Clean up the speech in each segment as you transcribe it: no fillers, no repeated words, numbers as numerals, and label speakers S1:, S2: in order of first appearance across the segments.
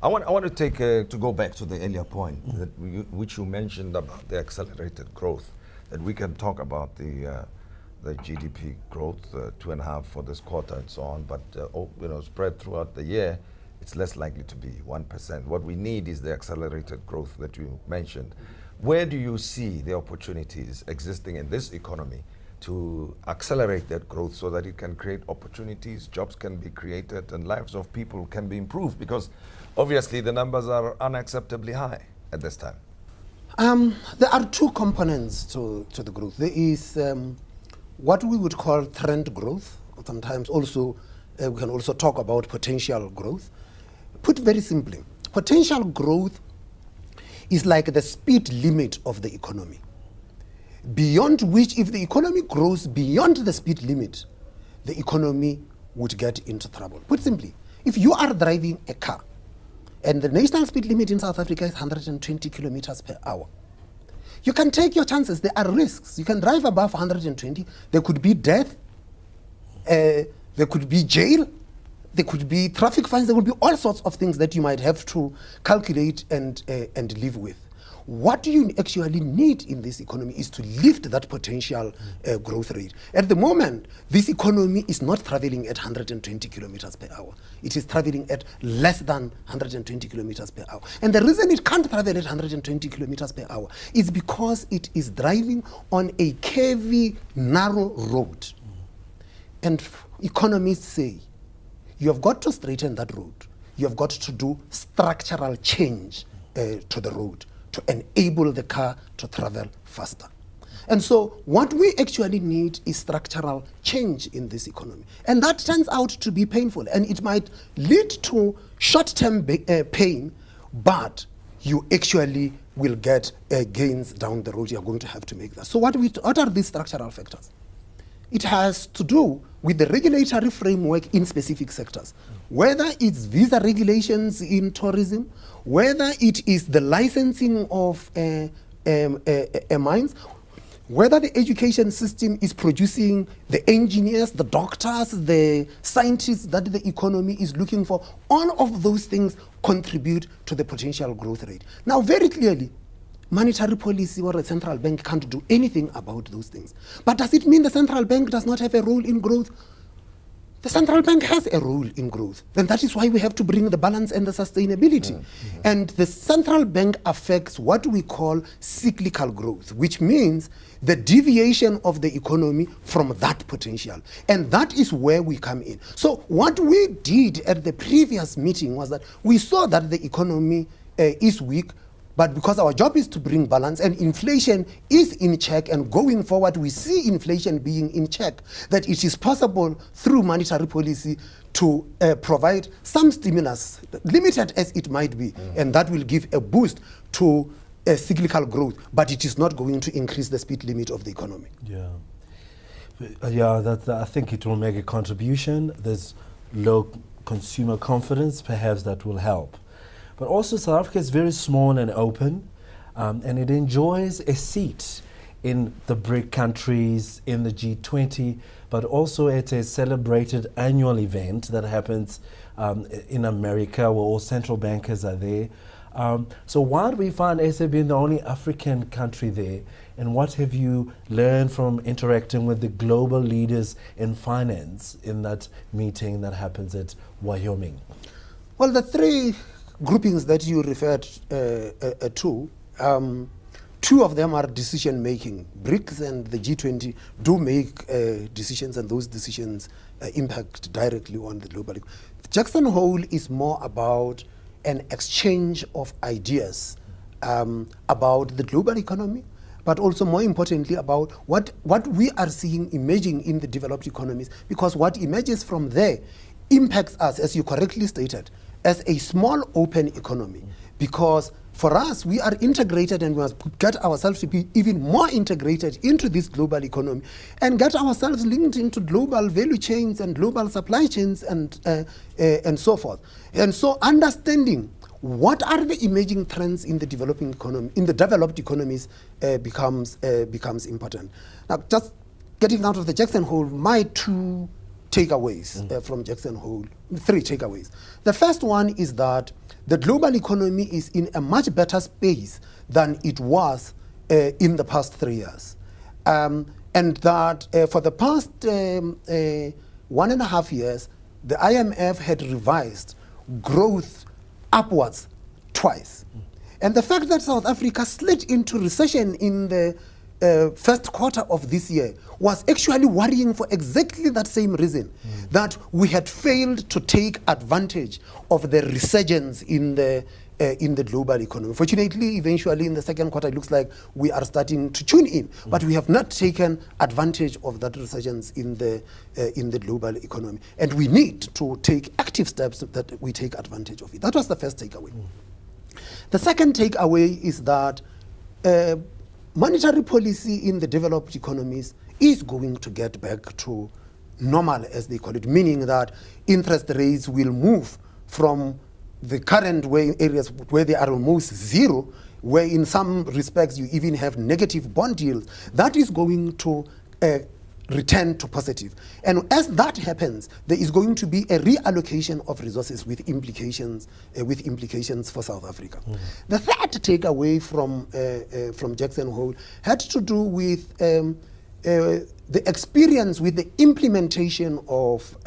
S1: I want to take to go back to the earlier point which you mentioned about the accelerated growth, that we can talk about the GDP growth, 2.5 for this quarter and so on, but spread throughout the year, it's less likely to be 1%. What we need is the accelerated growth that you mentioned. Where do you see the opportunities existing in this economy to accelerate that growth so that it can create opportunities, jobs can be created, and lives of people can be improved? Because obviously the numbers are unacceptably high at this time.
S2: There are two components to the growth. There is what we would call trend growth. Sometimes also we can also talk about potential growth. Put very simply, potential growth is like the speed limit of the economy, beyond which, if the economy grows beyond the speed limit, the economy would get into trouble. Put simply, if you are driving a car and the national speed limit in South Africa is 120 kilometers per hour, you can take your chances. There are risks. You can drive above 120. There could be death. There could be jail. There could be traffic fines. There will be all sorts of things that you might have to calculate and live with. What you actually need in this economy is to lift that potential growth rate. At the moment, this economy is not traveling at 120 kilometers per hour. It is traveling at less than 120 kilometers per hour. And the reason it can't travel at 120 kilometers per hour is because it is driving on a curvy, narrow road. And economists say, you have got to straighten that road. You have got to do structural change to the road to enable the car to travel faster. And so what we actually need is structural change in this economy. And that turns out to be painful. And it might lead to short-term pain, but you actually will get gains down the road. You're going to have to make that. So what are these structural factors? It has to do with the regulatory framework in specific sectors, whether it's visa regulations in tourism, whether it is the licensing of mines, whether the education system is producing the engineers, the doctors, the scientists that the economy is looking for. All of those things contribute to the potential growth rate. Now, very clearly, monetary policy or the central bank can't do anything about those things. But does it mean the central bank does not have a role in growth? The central bank has a role in growth. And that is why we have to bring the balance and the sustainability. And the central bank affects what we call cyclical growth, which means the deviation of the economy from that potential. And that is where we come in. So what we did at the previous meeting was that we saw that the economy is weak, but because our job is to bring balance and inflation is in check, and going forward we see inflation being in check, that it is possible through monetary policy to provide some stimulus, limited as it might be, and that will give a boost to cyclical growth, but it is not going to increase the speed limit of the economy.
S3: I think it will make a contribution. There's low consumer confidence, perhaps that will help. But also South Africa is very small and open, and it enjoys a seat in the BRIC countries, in the G20, but also at a celebrated annual event that happens in America, where all central bankers are there. So why do we find SA being the only African country there? And what have you learned from interacting with the global leaders in finance in that meeting that happens at Wyoming?
S2: Well, the three groupings that you referred to, two of them are decision making. BRICS and the G20 do make decisions, and those decisions impact directly on the global economy. Jackson Hole is more about an exchange of ideas about the global economy, but also more importantly about what we are seeing emerging in the developed economies, because what emerges from there impacts us, as you correctly stated, as a small open economy. Because for us, we are integrated, and we must get ourselves to be even more integrated into this global economy and get ourselves linked into global value chains and global supply chains and so forth. And so understanding what are the emerging trends in the developing economy, in the developed economies becomes important. Now, just getting out of the Jackson Hole, my two takeaways from Jackson Hole, three takeaways. The first one is that the global economy is in a much better space than it was in the past 3 years. And that for the past 1.5 years, the IMF had revised growth upwards twice. And the fact that South Africa slid into recession in the first quarter of this year was actually worrying for exactly that same reason, that we had failed to take advantage of the resurgence in the global economy. Fortunately, eventually in the second quarter, it looks like we are starting to tune in, but we have not taken advantage of that resurgence in the global economy. And we need to take active steps that we take advantage of it. That was the first takeaway. The second takeaway is that monetary policy in the developed economies is going to get back to normal, as they call it, meaning that interest rates will move from the current areas where they are almost zero, where in some respects you even have negative bond yields. That is going to return to positive. And as that happens, there is going to be a reallocation of resources with implications for South Africa. The third takeaway from Jackson Hole had to do with the experience with the implementation of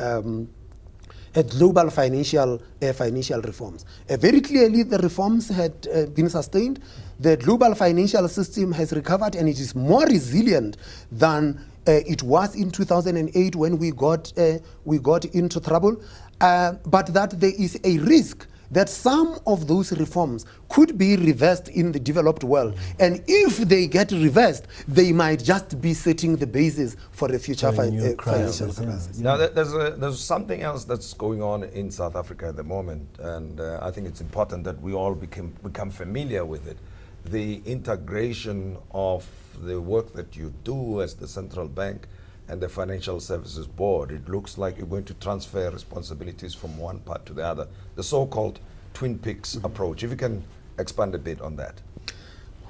S2: global financial reforms. Very clearly, the reforms had been sustained. The global financial system has recovered, and it is more resilient than it was in 2008 when we got into trouble. But that there is a risk that some of those reforms could be reversed in the developed world. And if they get reversed, they might just be setting the basis for a future financial crisis.
S1: Now, there's something else that's going on in South Africa at the moment, and I think it's important that we all become familiar with it. The integration of the work that you do as the central bank and the Financial Services Board. It looks like you're going to transfer responsibilities from one part to the other, the so-called Twin Peaks approach. If you can expand a bit on that.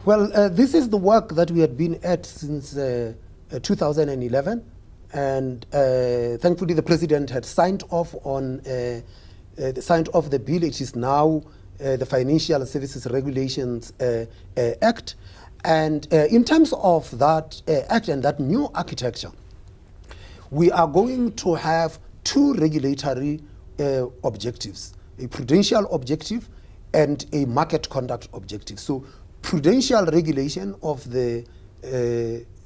S2: Well, this is the work that we had been at since 2011, and thankfully the President had signed off the bill. It is now the Financial Services Regulations Act. And in terms of that act and that new architecture, we are going to have two regulatory objectives, a prudential objective and a market conduct objective. So prudential regulation of the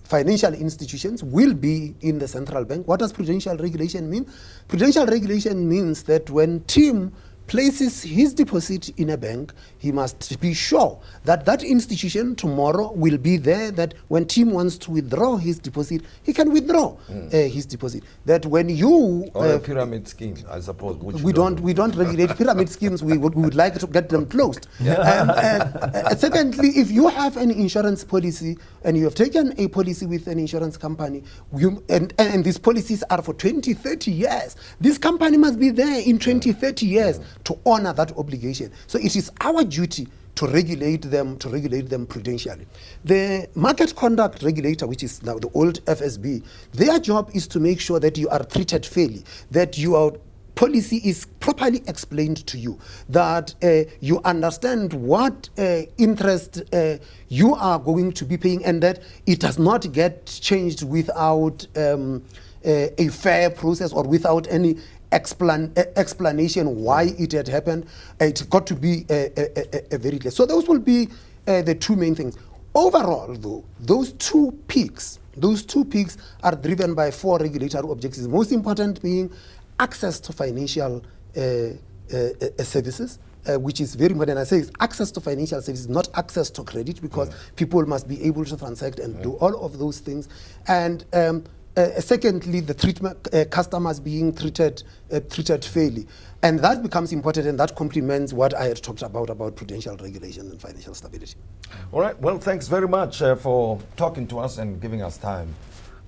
S2: financial institutions will be in the central bank. What does prudential regulation mean? Prudential regulation means that when Tim places his deposit in a bank, he must be sure that that institution tomorrow will be there, that when Tim wants to withdraw his deposit, he can withdraw his deposit. That when you...
S1: Or a pyramid scheme, I suppose. Which
S2: we don't regulate pyramid schemes. We would like to get them closed. Secondly, if you have an insurance policy and you have taken a policy with an insurance company, and these policies are for 20, 30 years, this company must be there in 20, 30 years to honor that obligation. So it is our duty to regulate them prudentially. The market conduct regulator, which is now the old FSB, their job is to make sure that you are treated fairly, that your policy is properly explained to you, that you understand what interest you are going to be paying, and that it does not get changed without a fair process or without any explanation why it had happened. It's got to be a very clear. So those will be the two main things. Overall, though, those two peaks are driven by four regulatory objectives. The most important being access to financial services, which is very important. I say it's access to financial services, not access to credit, because people must be able to transact and do all of those things. And secondly, the treatment, customers being treated fairly. And that becomes important, and that complements what I had talked about prudential regulation and financial stability.
S1: All right. Well, thanks very much for talking to us and giving us time,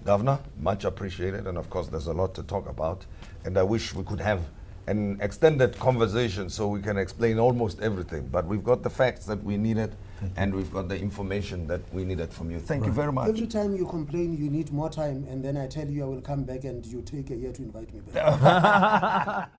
S1: Governor. Much appreciated. And of course, there's a lot to talk about. And I wish we could have an extended conversation so we can explain almost everything. But we've got the facts that we needed, and we've got the information that we needed from you. Thank you very much.
S2: Every time you complain you need more time, and then I tell you I will come back and you take a year to invite me back.